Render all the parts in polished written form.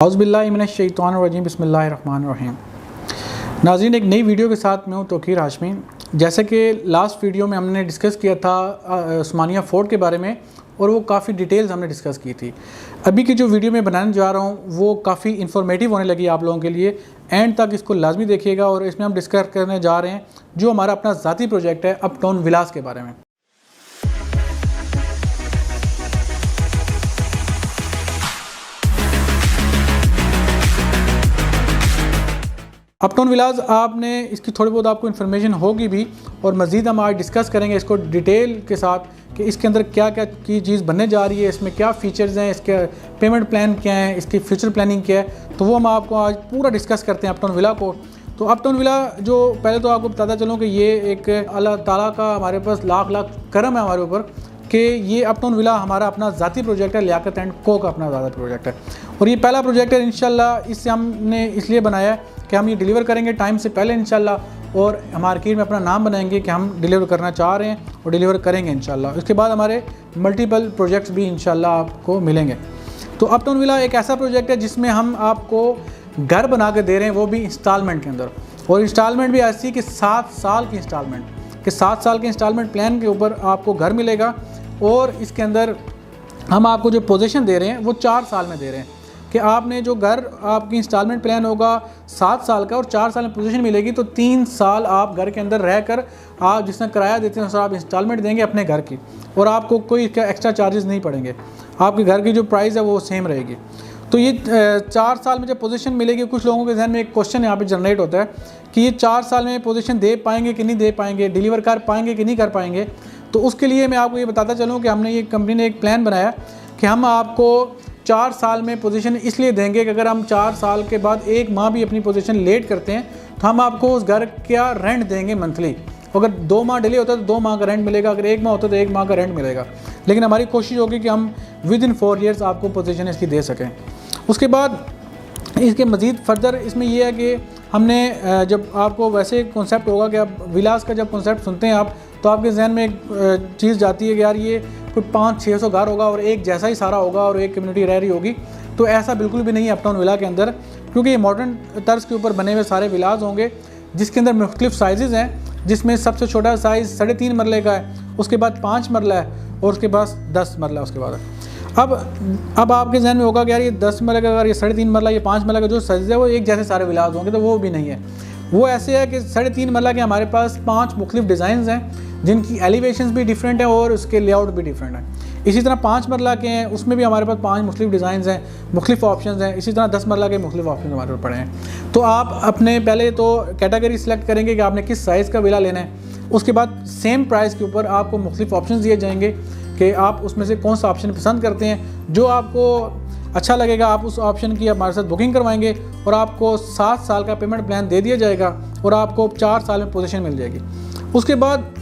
औज़ुबिल्लाहिमिनश्शैतानिर्रजीम बिस्मिल्लाहिर्रहमानिर्रहीम। नाज़रीन, एक नई वीडियो के साथ मैं हूँ तौक़ीर हाशमी। जैसे कि लास्ट वीडियो में हमने डिस्कस किया था उस्मानिया फ़ोर्ट के बारे में और वो काफ़ी डिटेल्स हमने डिस्कस की थी। अभी की जो वीडियो मैं बनाने जा रहा हूँ वो काफ़ी इन्फॉर्मेटिव होने लगी आप लोगों के लिए। एंड तक इसको लाजमी देखिएगा और इसमें हम डिस्कस करने जा रहे हैं जो हमारा अपना ज़ाती प्रोजेक्ट है अपटाउन विलास के बारे में। अपटाउन विलास आपने इसकी थोड़ी बहुत आपको इन्फॉर्मेशन होगी भी और मज़ीद हम आज डिस्कस करेंगे इसको डिटेल के साथ कि इसके अंदर क्या क्या की चीज़ बनने जा रही है, इसमें क्या फ़ीचर्स हैं, इसके पेमेंट प्लान क्या है, इसकी फ्यूचर प्लानिंग क्या है। तो वो हम आपको आज पूरा डिस्कस करते हैं अपटाउन विला को। तो अपटाउन विला जो पहले तो आपको बताता चलूँ कि ये एक अल्लाह ताला का हमारे पास लाख लाख करम है हमारे ऊपर कि ये अपटाउन विला हमारा अपना ज़ाती प्रोजेक्ट है, लियाकत एंड को का अपना ज़ाती प्रोजेक्ट है। और ये पहला प्रोजेक्ट है इंशाल्लाह। इससे हमने इसलिए बनाया है कि हम ये डिलीवर करेंगे टाइम से पहले इंशाल्लाह और मार्केट में अपना नाम बनाएंगे कि हम डिलीवर करना चाह रहे हैं और डिलीवर करेंगे इंशाल्लाह। उसके बाद हमारे मल्टीपल प्रोजेक्ट्स भी इंशाल्लाह आपको मिलेंगे। तो अपटाउन विला एक ऐसा प्रोजेक्ट है जिसमें हम आपको घर बना के दे रहे हैं, वो भी इंस्टॉलमेंट के अंदर। और इंस्टॉलमेंट भी ऐसी कि 7 साल की इंस्टॉलमेंट, कि 7 साल के इंस्टॉलमेंट प्लान के ऊपर आपको घर मिलेगा। और इसके अंदर हम आपको जो पोजीशन दे रहे हैं वो 4 साल में दे रहे हैं कि आपने जो घर आपकी इंस्टॉलमेंट प्लान होगा 7 साल का और 4 साल में पोजीशन मिलेगी। तो 3 साल आप घर के अंदर रहकर आप जिसने किराया देते हैं सर आप इंस्टॉलमेंट देंगे अपने घर की और आपको कोई एक्स्ट्रा चार्जेस नहीं पड़ेंगे, आपके घर की जो प्राइस है वो सेम रहेगी। तो ये 4 साल में जब पोजीशन मिलेगी, कुछ लोगों के जहन में एक क्वेश्चन यहाँ पे जनरेट होता है कि ये 4 साल में पोजीशन दे पाएंगे कि नहीं दे पाएंगे, डिलीवर कर पाएंगे कि नहीं कर पाएंगे। तो उसके लिए मैं आपको ये बताता चलूँ कि हमने ये कंपनी ने एक प्लान बनाया कि हम आपको 4 साल में पोजीशन इसलिए देंगे कि अगर हम 4 साल के बाद 1 माह भी अपनी पोजीशन लेट करते हैं तो हम आपको उस घर का रेंट देंगे मंथली। अगर 2 माह डिले होता है तो 2 माह का रेंट मिलेगा, अगर 1 माह होता है तो 1 माह का रेंट मिलेगा। लेकिन हमारी कोशिश होगी कि हम विदिन 4 ईयर्स आपको पोजीशन इसकी दे सकें। उसके बाद इसके मज़ीद फर्दर इसमें यह है कि हमने जब आपको वैसे कॉन्सेप्ट होगा कि आप विलास का जब कॉन्सेप्ट सुनते हैं आप तो आपके जहन में एक चीज़ जाती है कि यार ये कोई 500-600 घर होगा और एक जैसा ही सारा होगा और एक कम्युनिटी रह रही होगी। तो ऐसा बिल्कुल भी नहीं है अपटाउन विला के अंदर, क्योंकि ये मॉडर्न तर्ज के ऊपर बने हुए सारे विलास होंगे जिसके अंदर मुख्तलिफ साइज़ हैं, जिसमें सबसे छोटा साइज़ 3.5 मरले का है, उसके बाद 5 मरला है और उसके बाद 10 मरला उसके बाद। अब आपके जहन में होगा कि यार ये 10 मरले का, अगर ये 3.5 मरला, ये 5 मरला का जो साइज़ है वो एक जैसे सारे विलास होंगे, तो वो भी नहीं है। वो ऐसे है कि 3.5 मरला के हमारे पास 5 मुख्तलिफ डिज़ाइन हैं जिनकी एलिवेशंस भी डिफरेंट है और उसके लेआउट भी डिफरेंट है। इसी तरह 5 मरला के हैं, उसमें भी हमारे पास 5 मुख्तलिफ डिज़ाइंस हैं, मुख्तलिफ ऑप्शंस हैं। इसी तरह 10 मरला के मुख्तलिफ ऑप्शन हमारे पास पड़े हैं। तो आप अपने पहले तो कैटेगरी सेलेक्ट करेंगे कि आपने किस साइज़ का विला लेना है। उसके बाद सेम प्राइस के ऊपर आपको मुख्तलिफ ऑप्शन दिए जाएंगे कि आप उसमें से कौन सा ऑप्शन पसंद करते हैं। जो आपको अच्छा लगेगा आप उस ऑप्शन की हमारे साथ बुकिंग करवाएंगे और आपको 7 साल का पेमेंट प्लान दे दिया जाएगा और आपको 4 साल में पोजीशन मिल जाएगी। उसके बाद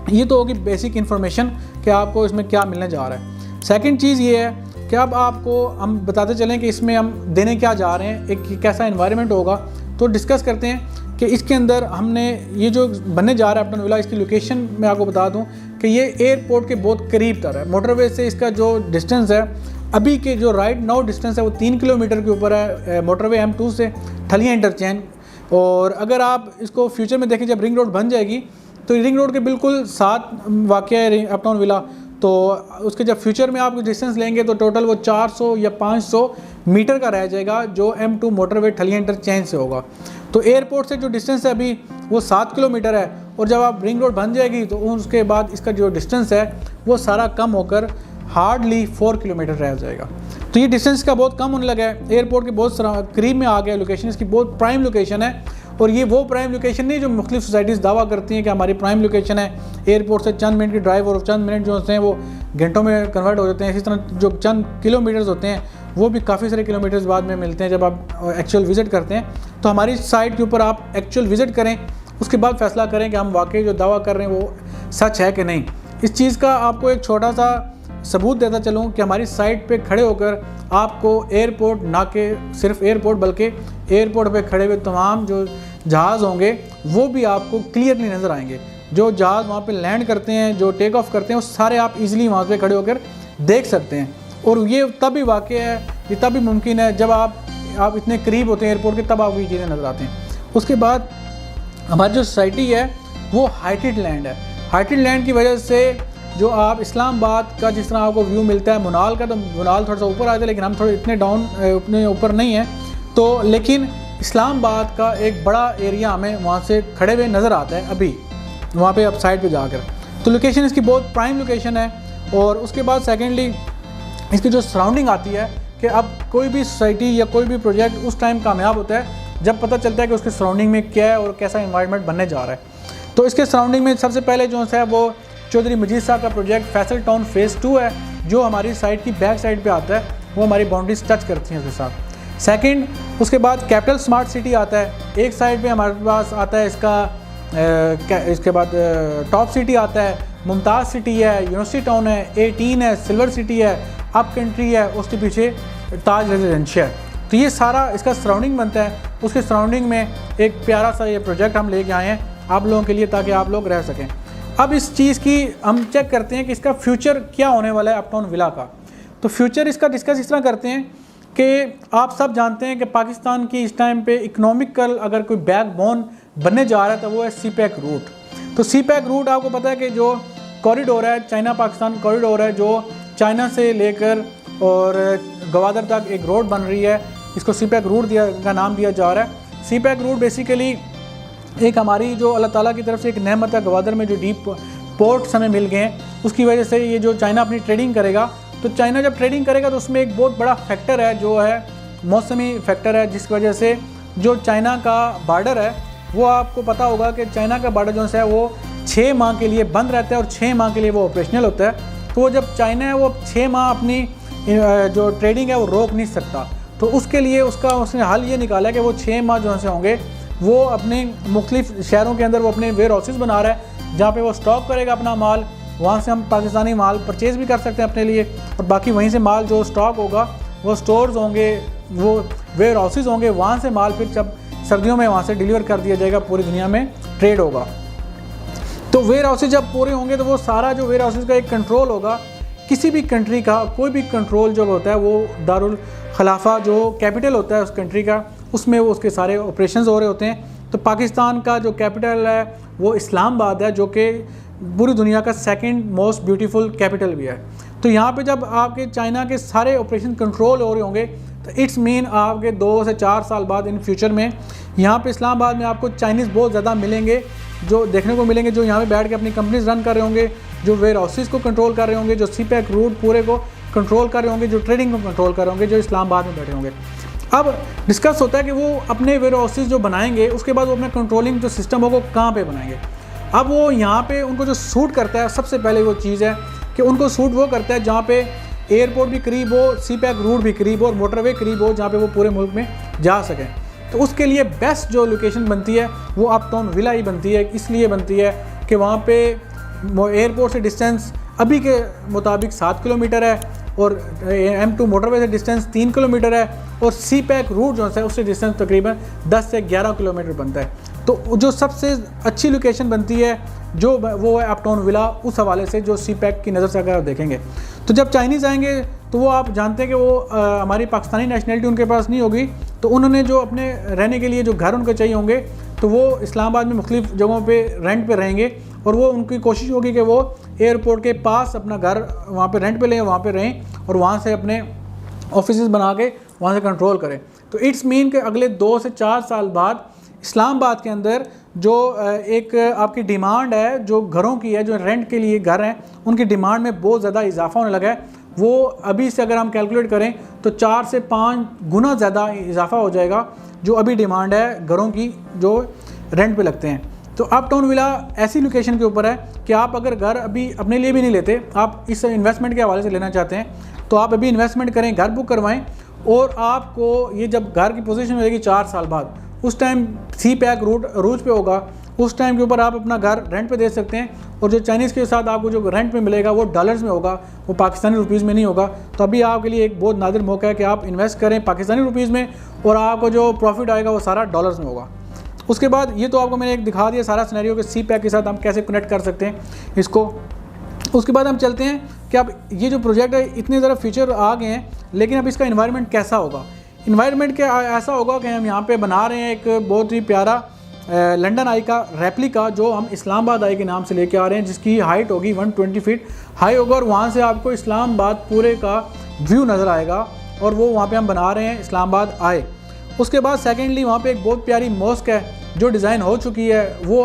ये तो होगी बेसिक इन्फॉर्मेशन कि आपको इसमें क्या मिलने जा रहा है। सेकंड चीज़ ये है कि अब आपको हम बताते चलें कि इसमें हम देने क्या जा रहे हैं, एक कैसा एनवायरनमेंट होगा। तो डिस्कस करते हैं कि इसके अंदर हमने ये जो बनने जा रहा है अपटाउन विला, इसकी लोकेशन मैं आपको बता दूं कि ये एयरपोर्ट के बहुत करीब तर है। मोटरवे से इसका जो डिस्टेंस है अभी के जो राइट नाउ डिस्टेंस है वो 3 किलोमीटर के ऊपर है, मोटरवे M2 से ठलिया इंटरचेंज। और अगर आप इसको फ्यूचर में देखें जब रिंग रोड बन जाएगी तो रिंग रोड के बिल्कुल साथ वाक़या है अपटाउन विला। तो उसके जब फ्यूचर में आप डिस्टेंस लेंगे तो टोटल वो 400 या 500 मीटर का रह जाएगा जो M2 मोटरवे ठलिया इंटरचेंज से होगा। तो एयरपोर्ट से जो डिस्टेंस है अभी वो 7 किलोमीटर है और जब आप रिंग रोड बन जाएगी तो उसके बाद इसका जो डिस्टेंस है वो सारा कम होकर हार्डली 4 किलोमीटर रह जाएगा। तो ये डिस्टेंस का बहुत कम होने लगा है, एयरपोर्ट के बहुत करीब में आ गया लोकेशन, इसकी बहुत प्राइम लोकेशन है। और ये वो प्राइम लोकेशन नहीं जो मुख्तलिफ सोसाइटीज़ दावा करती हैं कि हमारी प्राइम लोकेशन है, एयरपोर्ट से चंद मिनट की ड्राइव और चंद मिनट जो होते हैं वो घंटों में कन्वर्ट हो जाते हैं। इसी तरह जो चंद किलोमीटर्स होते हैं वो भी काफ़ी सारे किलोमीटर्स बाद में मिलते हैं जब आप एक्चुअल विज़िट करते हैं। तो हमारी साइट के ऊपर आप एक्चुअल विज़िट करें, उसके बाद फैसला करें कि हम वाकई जो दावा कर रहे हैं वो सच है कि नहीं। इस चीज़ का आपको एक छोटा सा सबूत देता चलूँ कि हमारी साइट पे खड़े होकर आपको एयरपोर्ट ना के सिर्फ एयरपोर्ट बल्कि एयरपोर्ट पे खड़े हुए तमाम जो जहाज़ होंगे वो भी आपको क्लियरली नज़र आएंगे। जो जहाज़ वहाँ पे लैंड करते हैं, जो टेक ऑफ करते हैं, वो सारे आप इजीली वहाँ पे खड़े होकर देख सकते हैं। और ये तब भी वाक़या है ये तब भी मुमकिन है जब आप इतने करीब होते हैं एयरपोर्ट के, तब आपको ये चीज़ें नज़र आती हैं। उसके बाद हमारी जो सोसाइटी है वो हाइटेड लैंड है। हाइटेड लैंड की वजह से जो आप इस्लामाबाद का जिस तरह आपको व्यू मिलता है मुनाल का, तो मुनाल थोड़ा सा ऊपर आते हैं लेकिन हम थोड़े इतने डाउन उतने ऊपर नहीं हैं, तो लेकिन इस्लामाबाद का एक बड़ा एरिया हमें वहाँ से खड़े हुए नज़र आता है अभी वहाँ पे अब साइड पे जाकर। तो लोकेशन इसकी बहुत प्राइम लोकेशन है। और उसके बाद सेकेंडली इसकी जो सराउंडिंग आती है कि अब कोई भी सोसाइटी या कोई भी प्रोजेक्ट उस टाइम कामयाब होता है जब पता चलता है कि उसके सराउंडिंग में क्या है और कैसा इन्वायरमेंट बनने जा रहा है। तो इसके सराउंडिंग में सबसे पहले जो है वो चौधरी मजीद साहब का प्रोजेक्ट फैसल टाउन फेज़ 2 है, जो हमारी साइड की बैक साइड पे आता है, वो हमारी बाउंड्रीज टच करती हैं उसके साथ। सेकंड, उसके बाद कैपिटल स्मार्ट सिटी आता है, एक साइड पे हमारे पास आता है इसके बाद टॉप सिटी आता है, मुमताज़ सिटी है, यूनिवर्सिटी टाउन है, 18 है, सिल्वर सिटी है, अप कंट्री है, उसके पीछे ताज रेजिडेंशियल। तो ये सारा इसका सराउंडिंग बनता है। उसके सराउंडिंग में एक प्यारा सा ये प्रोजेक्ट हम लेके आए हैं आप लोगों के लिए ताकि आप लोग रह सकें। अब इस चीज़ की हम चेक करते हैं कि इसका फ्यूचर क्या होने वाला है अपटाउन विला का। तो फ्यूचर इसका डिस्कस इस तरह करते हैं कि आप सब जानते हैं कि पाकिस्तान की इस टाइम पे इकोनॉमिकल अगर कोई बैकबोन बनने जा रहा है तो वो है CPEC रूट। तो CPEC रूट आपको पता है कि जो कॉरिडोर है, चाइना पाकिस्तान कॉरिडोर है, जो चाइना से लेकर और गवादर तक एक रोड बन रही है, इसको CPEC रूट का नाम दिया जा रहा है। CPEC रूट बेसिकली एक हमारी जो अल्लाह ताला की तरफ से एक नेमत है, गवादर में जो डीप पोर्ट्स हमें मिल गए हैं, उसकी वजह से ये जो चाइना अपनी ट्रेडिंग करेगा, तो चाइना जब ट्रेडिंग करेगा तो उसमें एक बहुत बड़ा फैक्टर है जो है मौसमी फैक्टर है, जिसकी वजह से जो चाइना का बॉर्डर है वो आपको पता होगा कि चाइना का बॉर्डर जो है वो 6 माह के लिए बंद रहता है और 6 माह के लिए वो ऑपरेशनल होता है। तो वो जब चाइना है वो 6 माह अपनी जो ट्रेडिंग है वो रोक नहीं सकता, तो उसके लिए उसने हल ये निकाला कि वो 6 माह जो से होंगे वो अपने मुख्तलिफ शहरों के अंदर वो अपने वेयर हाउसेस बना रहा है जहाँ पे वो स्टॉक करेगा अपना माल, वहाँ से हम पाकिस्तानी माल परचेज़ भी कर सकते हैं अपने लिए, और बाकी वहीं से माल जो स्टॉक होगा वो स्टोर्स होंगे, वो वेयर हाउसेस होंगे, वहाँ से माल फिर जब सर्दियों में वहाँ से डिलीवर कर दिया जाएगा, पूरी दुनिया में ट्रेड होगा। तो वेयर हाउसेस जब पूरे होंगे तो वो सारा जो वेयर हाउसेस का एक कंट्रोल होगा, किसी भी कंट्री का कोई भी कंट्रोल जो होता है वो दारुल खलाफा जो कैपिटल होता है उस कंट्री का, उसमें वो उसके सारे ऑपरेशंस हो रहे होते हैं। तो पाकिस्तान का जो कैपिटल है वो इस्लामाबाद है, जो कि पूरी दुनिया का सेकंड मोस्ट ब्यूटीफुल कैपिटल भी है। तो यहाँ पे जब आपके चाइना के सारे ऑपरेशन कंट्रोल हो रहे होंगे तो इट्स मीन आपके 2 से 4 साल बाद इन फ्यूचर में यहाँ पे इस्लामाबाद में आपको चाइनीज़ बहुत ज़्यादा मिलेंगे, जो देखने को मिलेंगे, जो यहाँ पे बैठ के अपनी कंपनीज रन कर रहे होंगे, जो वेयर हाउसेस को कंट्रोल कर रहे होंगे, जो CPEC रूट पूरे को कंट्रोल कर रहे होंगे, जो ट्रेडिंग को कंट्रोल कर रहे होंगे, जो इस्लामाबाद में बैठे होंगे। अब डिस्कस होता है कि वो अपने वेयर हाउसेस जो बनाएंगे उसके बाद वो अपना कंट्रोलिंग जो सिस्टम होगा वो कहाँ पे बनाएंगे। अब वो यहाँ पे उनको जो सूट करता है, सबसे पहले वो चीज़ है कि उनको सूट वो करता है जहाँ पे एयरपोर्ट भी करीब हो, CPEC रूट भी करीब हो और मोटरवे करीब हो, जहाँ पे वो पूरे मुल्क में जा सकें। तो उसके लिए बेस्ट जो लोकेशन बनती है वो अपटाउन विला ही बनती है। इसलिए बनती है कि वहाँ पे एयरपोर्ट से डिस्टेंस अभी के मुताबिक 7 किलोमीटर है और M2 मोटरवे से डिस्टेंस 3 किलोमीटर है और CPEC रूट जो है उससे डिस्टेंस तकरीबन 10 से 11 किलोमीटर बनता है। तो जो सबसे अच्छी लोकेशन बनती है जो वो है अपटाउन विला, उस हवाले से जो CPEC की नज़र से अगर आप देखेंगे। तो जब चाइनीज़ आएंगे तो वो आप जानते हैं कि वो हमारी पाकिस्तानी नेशनलिटी उनके पास नहीं होगी, तो उन्होंने जो अपने रहने के लिए जो घर उनको चाहिए होंगे तो वो इस्लामाबाद में मुख्तलिफ जगहों पे रेंट पे रहेंगे और वो उनकी कोशिश होगी कि वो एयरपोर्ट के पास अपना घर वहाँ पे रेंट पे लें, वहाँ पे रहें और वहाँ से अपने ऑफिसेज बना के वहाँ से कंट्रोल करें। तो इट्स मीन कि अगले 2 से 4 साल बाद इस्लामाबाद के अंदर जो एक आपकी डिमांड है जो घरों की है, जो रेंट के लिए घर हैं, उनकी डिमांड में बहुत ज़्यादा इजाफा होने लगा है। वो अभी से अगर हम कैलकुलेट करें तो 4 से 5 गुना ज़्यादा इजाफा हो जाएगा जो अभी डिमांड है घरों की जो रेंट पे लगते हैं। तो अपटाउन विला ऐसी लोकेशन के ऊपर है कि आप अगर घर अभी अपने लिए भी नहीं लेते, आप इस इन्वेस्टमेंट के हवाले से लेना चाहते हैं तो आप अभी इन्वेस्टमेंट करें, घर बुक करवाएं और आपको ये जब घर की पोजीशन मिलेगी 4 साल बाद, उस टाइम CPEC रूट अरूज पे होगा, उस टाइम के ऊपर आप अपना घर रेंट पे दे सकते हैं और जो चाइनीज़ के साथ आपको जो रेंट में मिलेगा वो डॉलर्स में होगा, वो पाकिस्तानी रुपीज़ में नहीं होगा। तो अभी आपके लिए एक बहुत नादिर मौका है कि आप इन्वेस्ट करें पाकिस्तानी रुपीज़ में और आपको जो प्रॉफिट आएगा वो सारा डॉलर्स में होगा। उसके बाद ये तो आपको मैंने एक दिखा दिया सारा सिनेरियो कि CPEC के साथ हम कैसे कनेक्ट कर सकते हैं इसको। उसके बाद हम चलते हैं कि अब ये जो प्रोजेक्ट है इतने ज़रा फीचर आ गए हैं, लेकिन अब इसका इन्वायरमेंट कैसा होगा। इन्वायरमेंट क्या ऐसा होगा कि हम यहाँ पे बना रहे हैं एक बहुत ही प्यारा लंदन आई का रेप्लिका, जो हम इस्लामाबाद आई के नाम से लेके आ रहे हैं, जिसकी हाइट होगी 120 फीट हाई होगा, और वहाँ से आपको इस्लामाबाद पूरे का व्यू नज़र आएगा, और वो वहाँ पे हम बना रहे हैं इस्लामाबाद आए। उसके बाद सेकेंडली वहाँ पे एक बहुत प्यारी मॉस्क है जो डिज़ाइन हो चुकी है, वो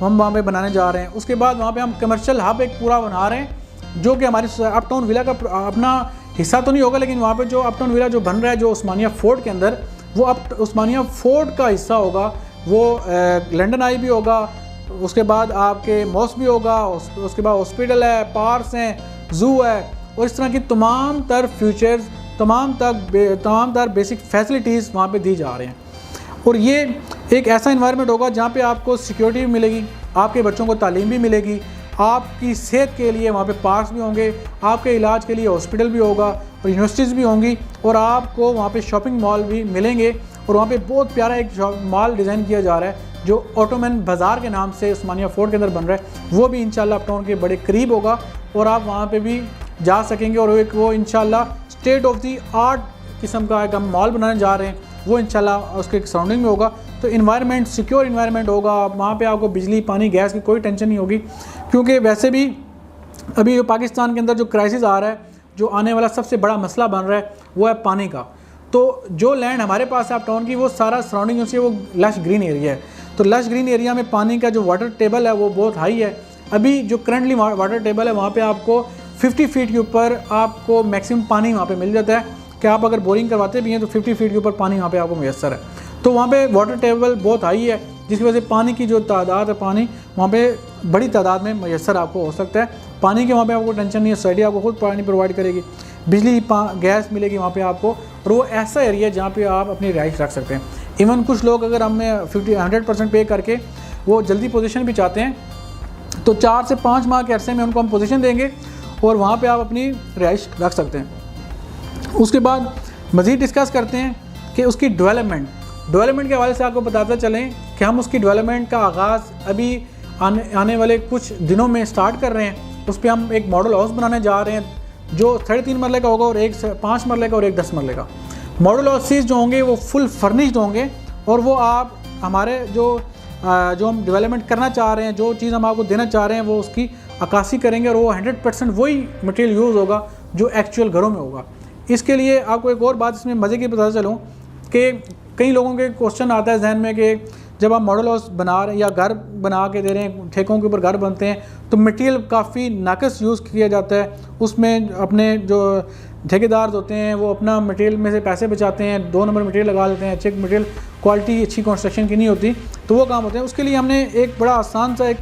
हम वहाँ पे बनाने जा रहे हैं। उसके बाद वहाँ पे हम कमर्शियल हब एक पूरा बना रहे हैं, जो कि हमारे अपटाउन विला का अपना हिस्सा तो नहीं होगा, लेकिन वहाँ पे जो अपटाउन विला जो बन रहा है जो उस्मानिया फोर्ट के अंदर, वो अब उस्मानिया फोर्ट का हिस्सा होगा। वो लंदन आई भी होगा, उसके बाद आपके मॉस्क भी होगा, उसके बाद हॉस्पिटल है, पार्क्स हैं, ज़ू है, और इस तरह की तमाम तर फ्यूचर्स, तमाम तर बेसिक फैसिलिटीज़ वहाँ पे दी जा रहे हैं। और ये एक ऐसा इन्वायरमेंट होगा जहाँ पे आपको सिक्योरिटी भी मिलेगी, आपके बच्चों को तालीम भी मिलेगी, आपकी सेहत के लिए वहाँ पे पार्क्स भी होंगे, आपके इलाज के लिए हॉस्पिटल भी होगा, और यूनिवर्सिटीज़ भी होंगी, और आपको वहाँ पे शॉपिंग मॉल भी मिलेंगे। और वहाँ पे बहुत प्यारा एक मॉल डिज़ाइन किया जा रहा है जो ऑटोमन बाज़ार के नाम से उस्मानिया फोर्ट के अंदर बन रहा है, वो भी इंशाल्लाह अपटाउन के बड़े करीब होगा, और आप वहाँ पे भी जा सकेंगे। और एक वो इंशाल्लाह स्टेट ऑफ दी आर्ट किस्म का एक हम मॉल बनाने जा रहे हैं, वो इंशाल्लाह उसके सराउंडिंग में होगा। तो इन्वायरमेंट सिक्योर इन्वायरमेंट होगा, वहाँ पे आपको बिजली पानी गैस की कोई टेंशन नहीं होगी, क्योंकि वैसे भी अभी जो पाकिस्तान के अंदर जो क्राइसिस आ रहा है, जो आने वाला सबसे बड़ा मसला बन रहा है, वो है पानी का। तो जो लैंड हमारे पास है अपटाउन की, वो सारा सराउंडिंग उससे वो लश ग्रीन एरिया है। तो लश ग्रीन एरिया में पानी का जो वाटर टेबल है वो बहुत हाई है। अभी जो करंटली वाटर टेबल है वहाँ पे आपको 50 फीट के ऊपर आपको मैक्सिमम पानी वहाँ पे मिल जाता है, कि आप अगर बोरिंग करवाते भी हैं तो 50 फीट के ऊपर पानी वहाँ पे आपको मैसर है। तो वहाँ पे वाटर टेबल बहुत हाई है, जिसकी वजह से पानी की जो तादाद है, पानी वहाँ पे बड़ी तादाद में मैसर आपको हो सकता है। पानी के वहाँ पे आपको टेंशन नहीं है, सोसाइटी आपको खुद पानी प्रोवाइड करेगी, बिजली गैस मिलेगी वहाँ पे आपको, और वो ऐसा एरिया है जहाँ पे आप अपनी रिहाइश रख सकते हैं। इवन कुछ लोग अगर हमें 100% पे करके वो जल्दी पोजीशन भी चाहते हैं, तो 4 से 5 माह के अरसे में उनको हम पोजीशन देंगे, और वहाँ पे आप अपनी रिहाइश रख सकते हैं। उसके बाद मज़ीद डिस्कस करते हैं कि उसकी डेवलपमेंट के हवाले से आपको बताते चलें कि हम उसकी डेवलपमेंट का आगाज़ अभी आने वाले कुछ दिनों में स्टार्ट कर रहे हैं। उस पर हम एक मॉडल हाउस बनाने जा रहे हैं, जो 3.5 मरले का होगा, और एक 5 मरले का और एक 10 मरले का। मॉडल हाउसेज जो होंगे वो फुल फर्निश्ड होंगे, और वो आप हमारे जो हम डेवलपमेंट करना चाह रहे हैं, जो चीज़ हम आपको देना चाह रहे हैं, वो उसकी अक्कासी करेंगे, और वो 100% वही मटेरियल यूज़ होगा जो एक्चुअल घरों में होगा। इसके लिए आपको एक और बात इसमें मज़े की पता चलूँ कि कई लोगों के क्वेश्चन आता है जहन में कि जब आप मॉडल हाउस बना रहे हैं या घर बना के दे रहे हैं, ठेकों के ऊपर घर बनते हैं, तो मटेरियल काफ़ी नाकस यूज़ किया जाता है। उसमें अपने जो ठेकेदार होते हैं वो अपना मटेरियल में से पैसे बचाते हैं, 2 नंबर मटेरियल लगा लेते हैं, अच्छी मटेरियल क्वालिटी अच्छी कंस्ट्रक्शन की नहीं होती, तो वो काम होते हैं। उसके लिए हमने एक बड़ा आसान सा एक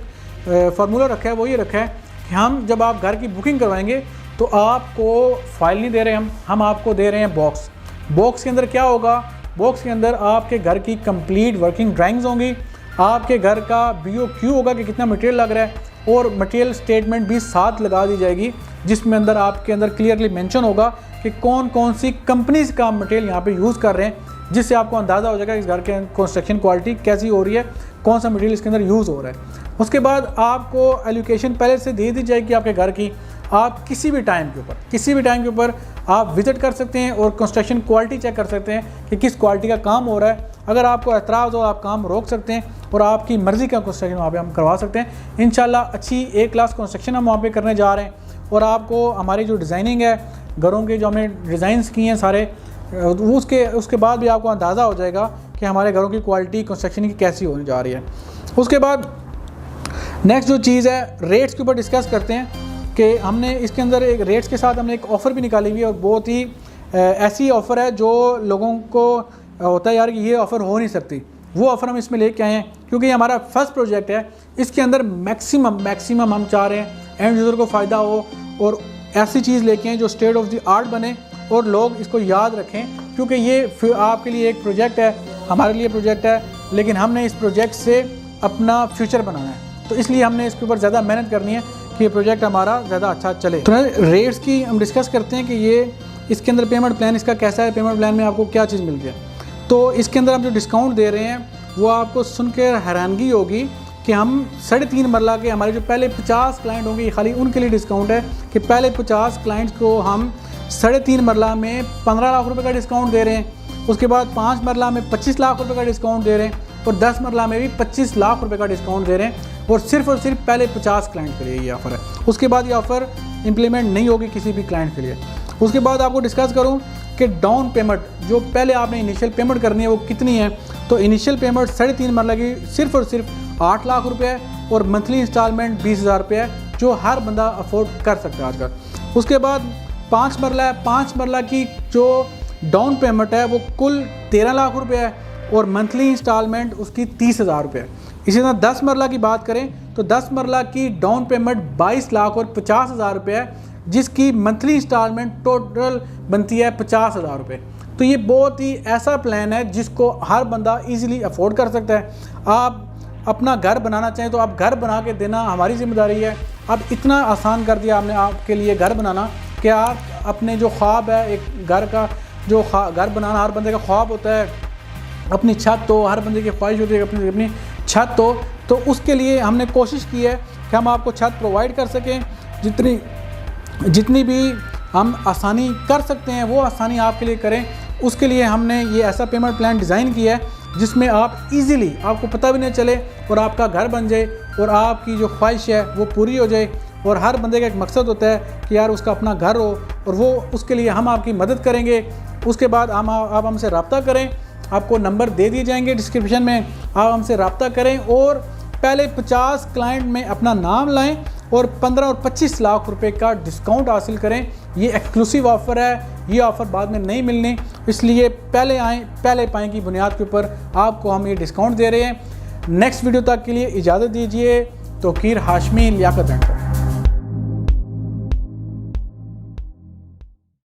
फार्मूला रखा है, वो ये रखा है कि हम जब आप घर की बुकिंग करवाएंगे तो आपको फाइल नहीं दे रहे हम आपको दे रहे हैं बॉक्स। बॉक्स के अंदर क्या होगा, बॉक्स के अंदर आपके घर की कंप्लीट वर्किंग ड्राइंग्स होंगी, आपके घर का BOQ होगा कि कितना मटेरियल लग रहा है, और मटेरियल स्टेटमेंट भी साथ लगा दी जाएगी, जिसमें अंदर आपके अंदर क्लियरली मेंशन होगा कि कौन कौन सी कंपनीज़ का मटेरियल यहाँ पे यूज़ कर रहे हैं, जिससे आपको अंदाज़ा हो जाएगा इस घर के कंस्ट्रक्शन क्वालिटी कैसी हो रही है, कौन सा मटेरियल इसके अंदर यूज़ हो रहा है। उसके बाद आपको एलोकेशन पहले से दे दी जाएगी आपके घर की, आप किसी भी टाइम के ऊपर आप विज़िट कर सकते हैं और कंस्ट्रक्शन क्वालिटी चेक कर सकते हैं कि किस क्वालिटी का काम हो रहा है। अगर आपको एतराज़ हो आप काम रोक सकते हैं, और आपकी मर्ज़ी का कंस्ट्रक्शन वहाँ पे हम करवा सकते हैं। इंशाल्लाह अच्छी A क्लास कंस्ट्रक्शन हम वहाँ पे करने जा रहे हैं, और आपको हमारी जो डिज़ाइनिंग है घरों के, जो हमने डिज़ाइंस किए हैं सारे, उसके बाद भी आपको अंदाज़ा हो जाएगा कि हमारे घरों की क्वालिटी कंस्ट्रक्शन की कैसी होने जा रही है। उसके बाद नेक्स्ट जो चीज़ है, रेट्स के ऊपर डिस्कस करते हैं कि हमने इसके अंदर एक रेट्स के साथ हमने एक ऑफ़र भी निकाली हुई है, और बहुत ही ऐसी ऑफ़र है जो लोगों को होता है यार कि ये ऑफ़र हो नहीं सकती, वो ऑफ़र हम इसमें लेके आए हैं, क्योंकि ये हमारा फर्स्ट प्रोजेक्ट है। इसके अंदर मैक्सिमम हम चाह रहे हैं एंड यूज़र को फ़ायदा हो, और ऐसी चीज़ लेके आएँ जो स्टेट ऑफ द आर्ट बने और लोग इसको याद रखें, क्योंकि ये आपके लिए एक प्रोजेक्ट है, हमारे लिए प्रोजेक्ट है, लेकिन हमने इस प्रोजेक्ट से अपना फ्यूचर बनाना है, तो इसलिए हमने इसके ऊपर ज़्यादा मेहनत करनी है कि ये प्रोजेक्ट हमारा ज़्यादा अच्छा चले। तो रेट्स की हम डिस्कस करते हैं कि ये इसके अंदर पेमेंट प्लान इसका कैसा है, पेमेंट प्लान में आपको क्या चीज़ मिल गया। तो इसके अंदर हम जो डिस्काउंट दे रहे हैं वो आपको सुनकर हैरानगी होगी कि हम 3.5 मरला के हमारे जो पहले 50 क्लाइंट होंगे, ये खाली उनके लिए डिस्काउंट है कि पहले 50 क्लाइंट्स को हम 3.5 मरला में 15 लाख रुपए का डिस्काउंट दे रहे हैं। उसके बाद 5 मरला में 25 लाख रुपए का डिस्काउंट दे रहे हैं और 10 मरला में भी 25 लाख रुपए का डिस्काउंट दे रहे हैं और सिर्फ पहले 50 क्लाइंट के लिए ये ऑफ़र है। उसके बाद ये ऑफ़र इम्प्लीमेंट नहीं होगी किसी भी क्लाइंट के लिए। उसके बाद आपको डिस्कस करूँ कि डाउन पेमेंट जो पहले आपने इनिशियल पेमेंट करनी है वो कितनी है। तो इनिशियल पेमेंट 3.5 मरला की सिर्फ और सिर्फ 8 लाख रुपए है और मंथली इंस्टॉलमेंट 20,000 रुपये है, जो हर बंदा अफोर्ड कर सकता है आजकल। उसके बाद 5 मरला है, 5 मरला की जो डाउन पेमेंट है वो कुल 13 लाख रुपए है और मंथली इंस्टॉलमेंट उसकी 30,000 रुपये है। इसी तरह 10 मरला की बात करें तो 10 मरला की डाउन पेमेंट 22 लाख और 50,000 रुपये है, जिसकी मंथली इंस्टॉलमेंट टोटल बनती है 50,000 रुपये। तो ये बहुत ही ऐसा प्लान है जिसको हर बंदा इजीली अफोर्ड कर सकता है। आप अपना घर बनाना चाहें तो आप घर बना के देना हमारी ज़िम्मेदारी है। अब इतना आसान कर दिया हमने आपके लिए घर बनाना कि आप अपने जो ख्वाब है, एक घर का जो घर बनाना हर बंदे का ख्वाब होता है, अपनी छत हो, हर बंदे की ख्वाहिश होती है अपनी छत हो। तो उसके लिए हमने कोशिश की है कि हम आपको छत प्रोवाइड कर सकें। जितनी भी हम आसानी कर सकते हैं वो आसानी आपके लिए करें। उसके लिए हमने ये ऐसा पेमेंट प्लान डिज़ाइन किया है जिसमें आप इजीली, आपको पता भी नहीं चले और आपका घर बन जाए और आपकी जो ख्वाहिश है वो पूरी हो जाए। और हर बंदे का एक मकसद होता है कि यार उसका अपना घर हो, और वो उसके लिए हम आपकी मदद करेंगे। उसके बाद आप हमसे रब्ता करें, आपको नंबर दे दिए जाएंगे डिस्क्रिप्शन में, आप हमसे रब्ता करें और पहले 50 क्लाइंट में अपना नाम लाएं और 15 और 25 लाख रुपए का डिस्काउंट हासिल करें। ये एक्सक्लूसिव ऑफ़र है, ये ऑफ़र बाद में नहीं मिलनी, इसलिए पहले आएँ पहले पाएँ की बुनियाद के ऊपर आपको हम ये डिस्काउंट दे रहे हैं। नेक्स्ट वीडियो तक के लिए इजाज़त दीजिए। तौकीर हाशमी, लियाकत एंड।